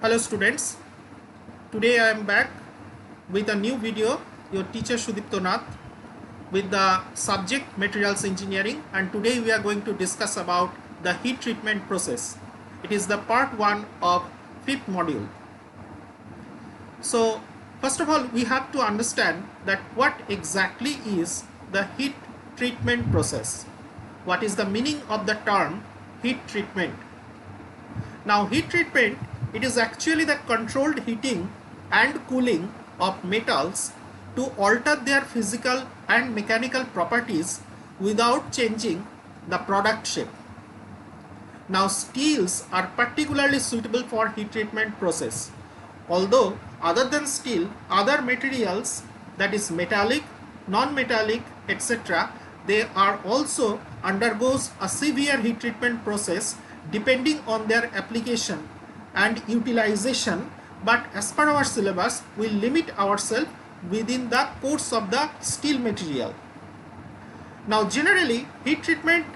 Hello students, today I am back with a new video, your teacher Sudipto Nath with the subject Materials Engineering, and today we are going to discuss about the heat treatment process. It is the part 1 of 5th module. So first of all we have to understand that what exactly is the heat treatment process. What is the meaning of the term heat treatment? Now heat treatment, it is actually the controlled heating and cooling of metals to alter their physical and mechanical properties without changing the product shape. Now steels are particularly suitable for heat treatment process. Although other than steel, other materials, that is metallic, non-metallic, etc., they are also undergoes a severe heat treatment process depending on their application and utilization, but as per our syllabus we limit ourselves within the course of the steel material. Now generally heat treatment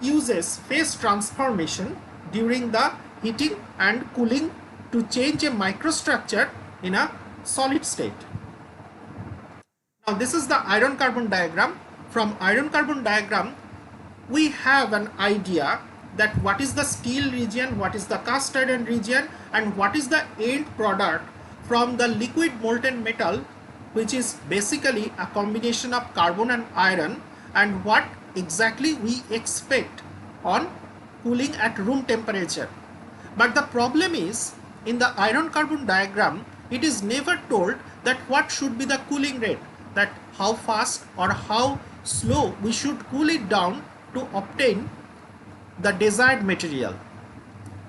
uses phase transformation during the heating and cooling to change a microstructure in a solid state. Now this is the iron carbon diagram. From iron carbon diagram we have an idea that what is the steel region, what is the cast iron region, and what is the end product from the liquid molten metal, which is basically a combination of carbon and iron, and what exactly we expect on cooling at room temperature. But the problem is, in the iron carbon diagram it is never told that what should be the cooling rate, that how fast or how slow we should cool it down to obtain the desired material.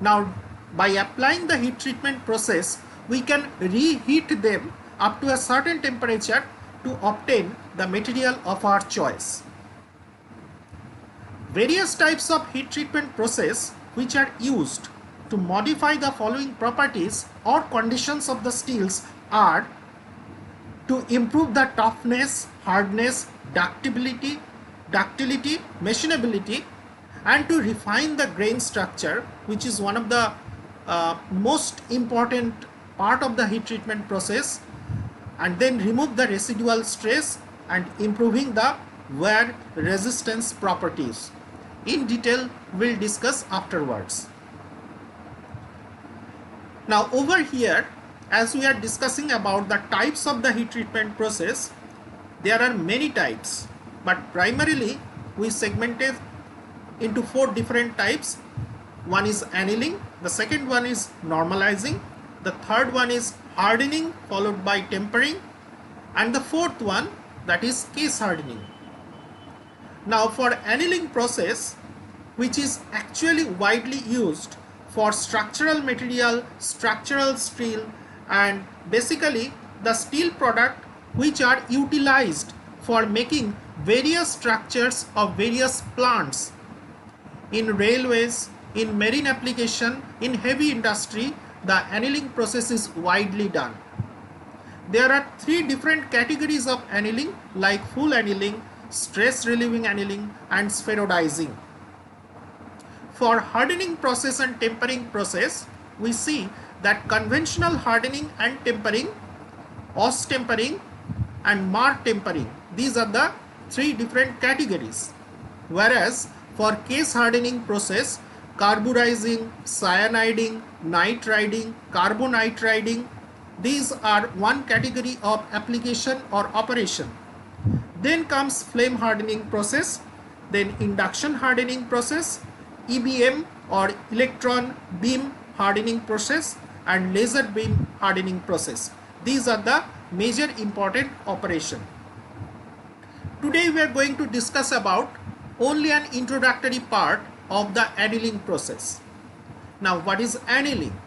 Now by applying the heat treatment process we can reheat them up to a certain temperature to obtain the material of our choice. Various types of heat treatment process which are used to modify the following properties or conditions of the steels are: to improve the toughness, hardness, ductility, machinability, and to refine the grain structure, which is one of the most important part of the heat treatment process, and then remove the residual stress and improving the wear resistance properties. In detail we'll discuss afterwards. Now over here, as we are discussing about the types of the heat treatment process, there are many types, but primarily we segmented into 4 different types. One is annealing, the second one is normalizing, the third one is hardening followed by tempering, and the fourth one, that is case hardening. Now for annealing process, which is actually widely used for structural material, structural steel, and basically the steel product which are utilized for making various structures of various plants in railways, in marine application, in heavy industry, the annealing process is widely done. There are 3 different categories of annealing, like full annealing, stress relieving annealing, and spherodizing. For hardening process and tempering process, we see that conventional hardening and tempering, Oss tempering, and Marr tempering, these are the 3 different categories. Whereas for case hardening process, carburizing, cyaniding, nitriding, carbonitriding, these are one category of application or operation. Then comes flame hardening process, then induction hardening process, EBM or electron beam hardening process, and laser beam hardening process. These are the major important operation. Today we are going to discuss about only an introductory part of the annealing process. Now what is annealing?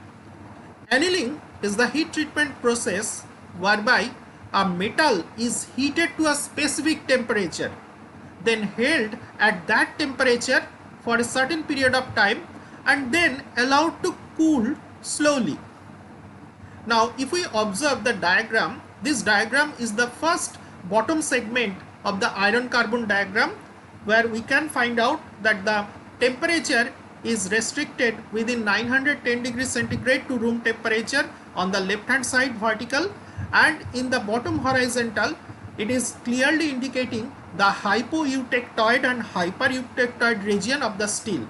Annealing is the heat treatment process whereby a metal is heated to a specific temperature, then held at that temperature for a certain period of time, and then allowed to cool slowly. Now if we observe the diagram, this diagram is the first bottom segment of the iron carbon diagram, where we can find out that the temperature is restricted within 910 degrees centigrade to room temperature on the left hand side vertical, and in the bottom horizontal it is clearly indicating the hypoeutectoid and hypereutectoid region of the steel.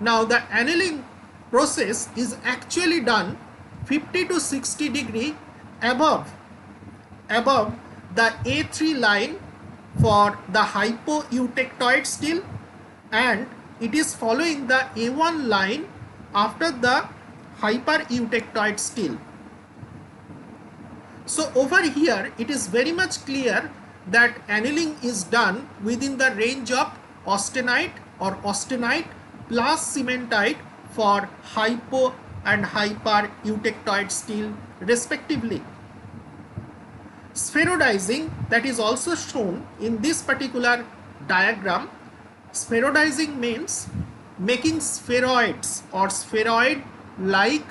Now the annealing process is actually done 50 to 60 degree above the A3 line for the hypoeutectoid steel, and it is following the A1 line after the hypereutectoid steel. So over here it is very much clear that annealing is done within the range of austenite or austenite plus cementite for hypo and hypereutectoid steel respectively. Spherodizing, that is also shown in this particular diagram. Spherodizing means making spheroids or spheroid like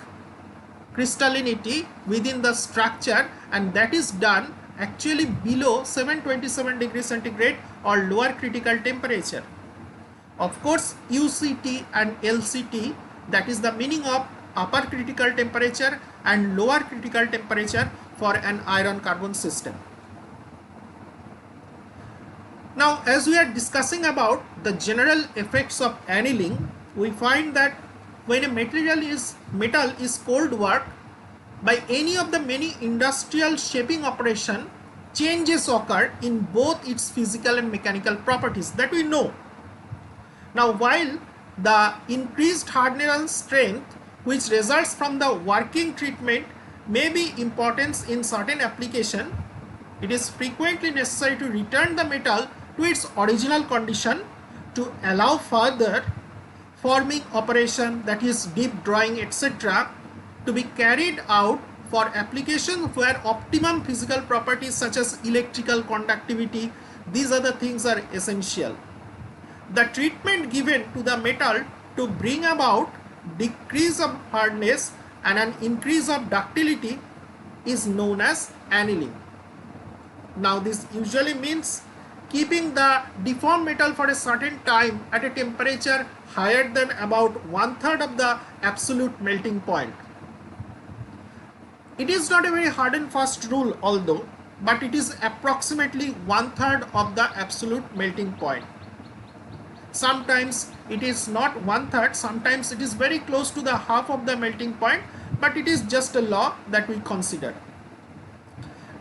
crystallinity within the structure, and that is done actually below 727 degrees centigrade or lower critical temperature. Of course, UCT and LCT, that is the meaning of upper critical temperature and lower critical temperature for an iron carbon system. Now, as we are discussing about the general effects of annealing, we find that when a metal is cold worked by any of the many industrial shaping operation, changes occur in both its physical and mechanical properties, that we know. Now, while the increased hardness and strength which results from the working treatment may be important in certain application, it is frequently necessary to return the metal to its original condition to allow further forming operation, that is deep drawing etc., to be carried out for applications where optimum physical properties such as electrical conductivity, these other things are essential. The treatment given to the metal to bring about decrease of hardness and an increase of ductility is known as annealing. Now this usually means keeping the deformed metal for a certain time at a temperature higher than about 1/3 of the absolute melting point. It is not a very hard and fast rule although, but it is approximately 1/3 of the absolute melting point. Sometimes it is not 1/3, sometimes it is very close to the half of the melting point, but it is just a law that we consider.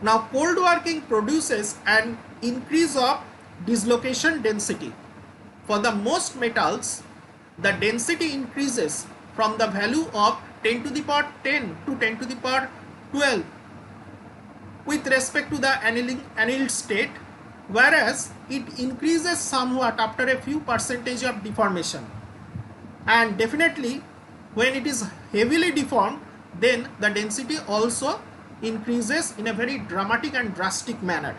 Now cold working produces an increase of dislocation density. For the most metals, the density increases from the value of 10 to the power 10 to 10 to the power 12 with respect to the annealed state, whereas it increases somewhat after a few percentage of deformation. And definitely when it is heavily deformed, then the density also increases in a very dramatic and drastic manner.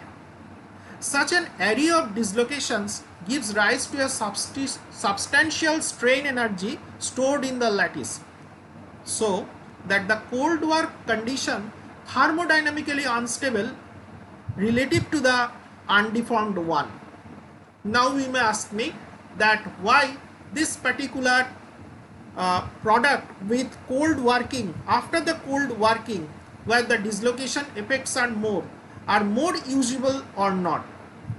Such an array of dislocations gives rise to a substantial strain energy stored in the lattice, so that the cold work condition thermodynamically unstable relative to the undeformed one. Now you may ask me that why this particular product with cold working, after the cold working where the dislocation effects are more usable or not.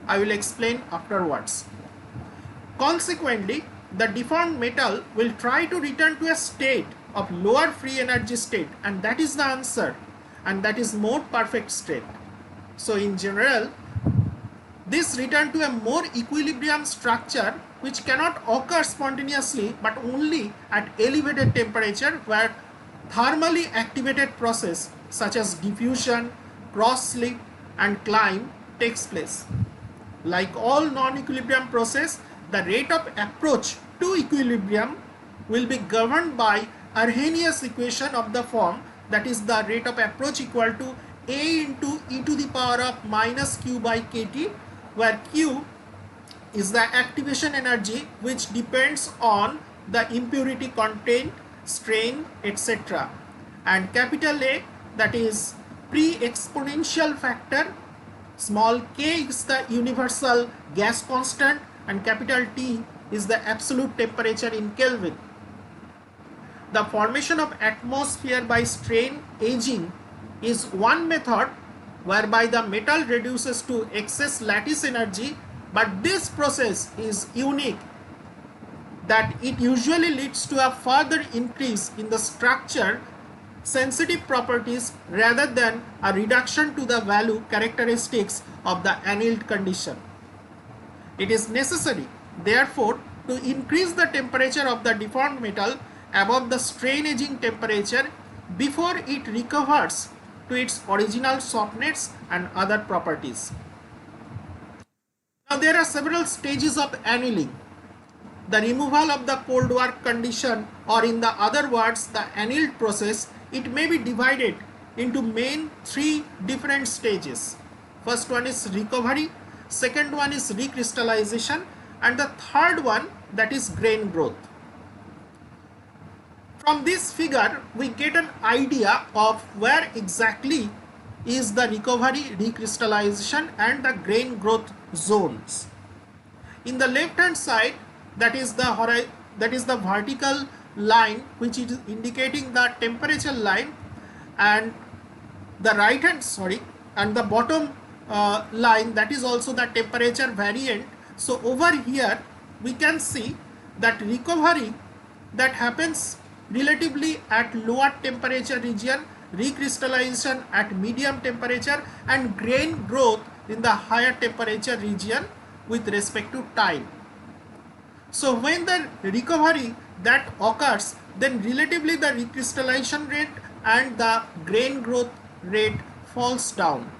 I will explain afterwards. Consequently, the deformed metal will try to return to a state of lower free energy state, and that is the answer, and that is more perfect state. So in general, this return to a more equilibrium structure which cannot occur spontaneously but only at elevated temperature where thermally activated process such as diffusion, cross-slip and climb takes place. Like all non-equilibrium process, the rate of approach to equilibrium will be governed by Arrhenius equation of the form, that is the rate of approach equal to A into e to the power of minus q by kT, where q is the activation energy which depends on the impurity content, strain, etc. And capital A, that is pre-exponential factor, small k is the universal gas constant, and capital T is the absolute temperature in Kelvin. The formation of atmosphere by strain aging is one method whereby the metal reduces to excess lattice energy, but this process is unique that it usually leads to a further increase in the structure sensitive properties rather than a reduction to the value characteristics of the annealed condition. It is necessary, therefore, to increase the temperature of the deformed metal above the strain aging temperature before it recovers to its original softness and other properties. Now there are several stages of annealing. The removal of the cold work condition, or in the other words the annealed process, it may be divided into main three different stages. First one is recovery, second one is recrystallization, and the third one, that is grain growth. From this figure we get an idea of where exactly is the recovery, recrystallization and the grain growth zones. In the left hand side, that is the vertical line which is indicating the temperature line, and the right hand and the bottom line, that is also the temperature variant. So over here we can see that recovery that happens relatively at lower temperature region, recrystallization at medium temperature, and grain growth in the higher temperature region with respect to time. So when the recovery that occurs, then relatively the recrystallization rate and the grain growth rate falls down,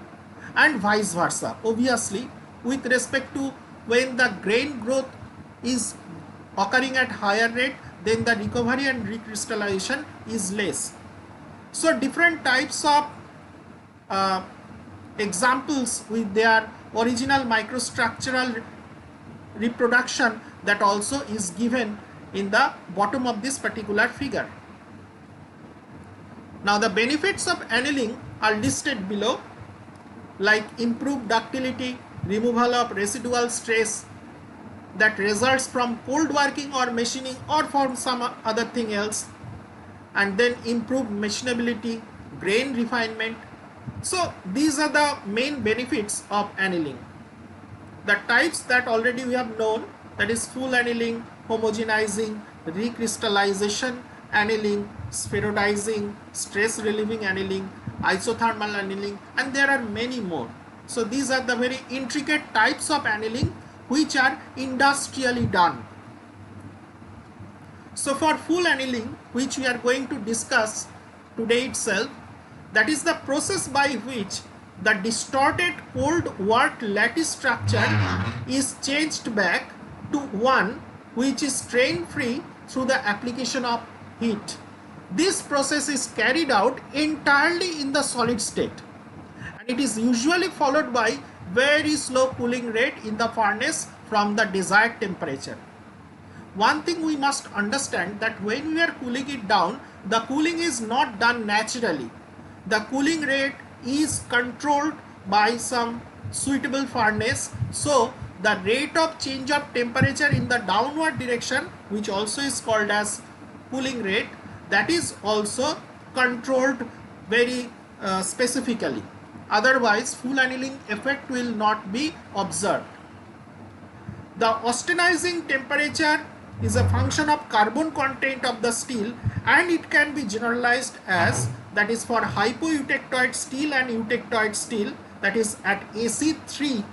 and vice versa. Obviously, with respect to when the grain growth is occurring at higher rate, then the recovery and recrystallization is less. So different types of examples with their original microstructural reproduction that also is given in the bottom of this particular figure. Now the benefits of annealing are listed below, like improved ductility, removal of residual stress that results from cold working or machining or from some other thing else, and then improved machinability, grain refinement. So these are the main benefits of annealing. The types that already we have known, that is full annealing, homogenizing, recrystallization annealing, spheroidizing, stress relieving annealing, isothermal annealing, and there are many more. So these are the very intricate types of annealing which are industrially done. So for full annealing, which we are going to discuss today itself, that is the process by which the distorted cold work lattice structure is changed back to one which is strain free through the application of heat. This process is carried out entirely in the solid state, and it is usually followed by very slow cooling rate in the furnace from the desired temperature. One thing we must understand, that when we are cooling it down, the cooling is not done naturally. The cooling rate is controlled by some suitable furnace. So the rate of change of temperature in the downward direction, which also is called as cooling rate, that is also controlled very specifically. Otherwise full annealing effect will not be observed. The austenizing temperature is a function of carbon content of the steel, and it can be generalized as, that is for hypoeutectoid steel and eutectoid steel, that is at AC3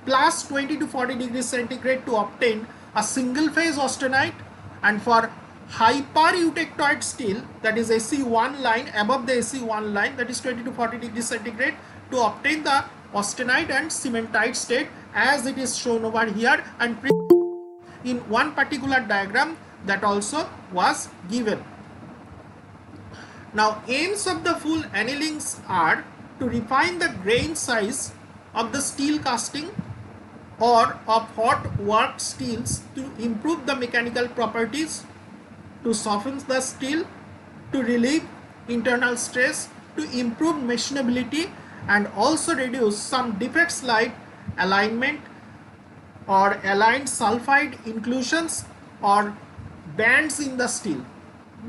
plus 20 to 40 degrees centigrade to obtain a single phase austenite, and for hypereutectoid steel, that is AC1 line, above the AC1 line, that is 20 to 40 degrees centigrade, to obtain the austenite and cementite state, as it is shown over here and in one particular diagram that also was given. Now aims of the full annealings are to refine the grain size of the steel casting or of hot worked steels, to improve the mechanical properties, to soften the steel, to relieve internal stress, to improve machinability, and also reduce some defects like alignment or aligned sulfide inclusions or bands in the steel.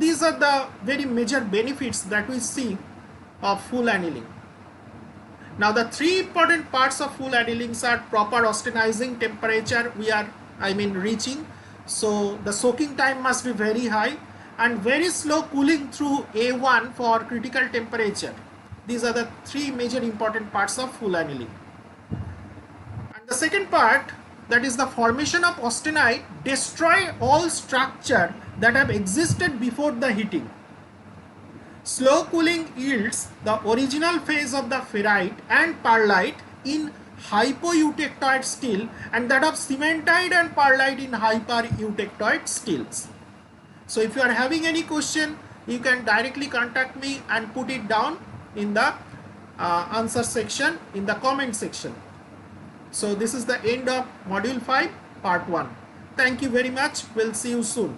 These are the very major benefits that we see of full annealing. Now the three important parts of full annealings are proper austenizing temperature reaching. So the soaking time must be very high and very slow cooling through A1 for critical temperature. These are the three major important parts of full annealing. And the second part, that is the formation of austenite, destroy all structure that have existed before the heating. Slow cooling yields the original phase of the ferrite and pearlite in hypoeutectoid steel and that of cementite and pearlite in hypereutectoid steels. So if you are having any question, you can directly contact me and put it down in the answer section, in the comment section. So this is the end of module 5 part 1. Thank you very much. We'll see you soon.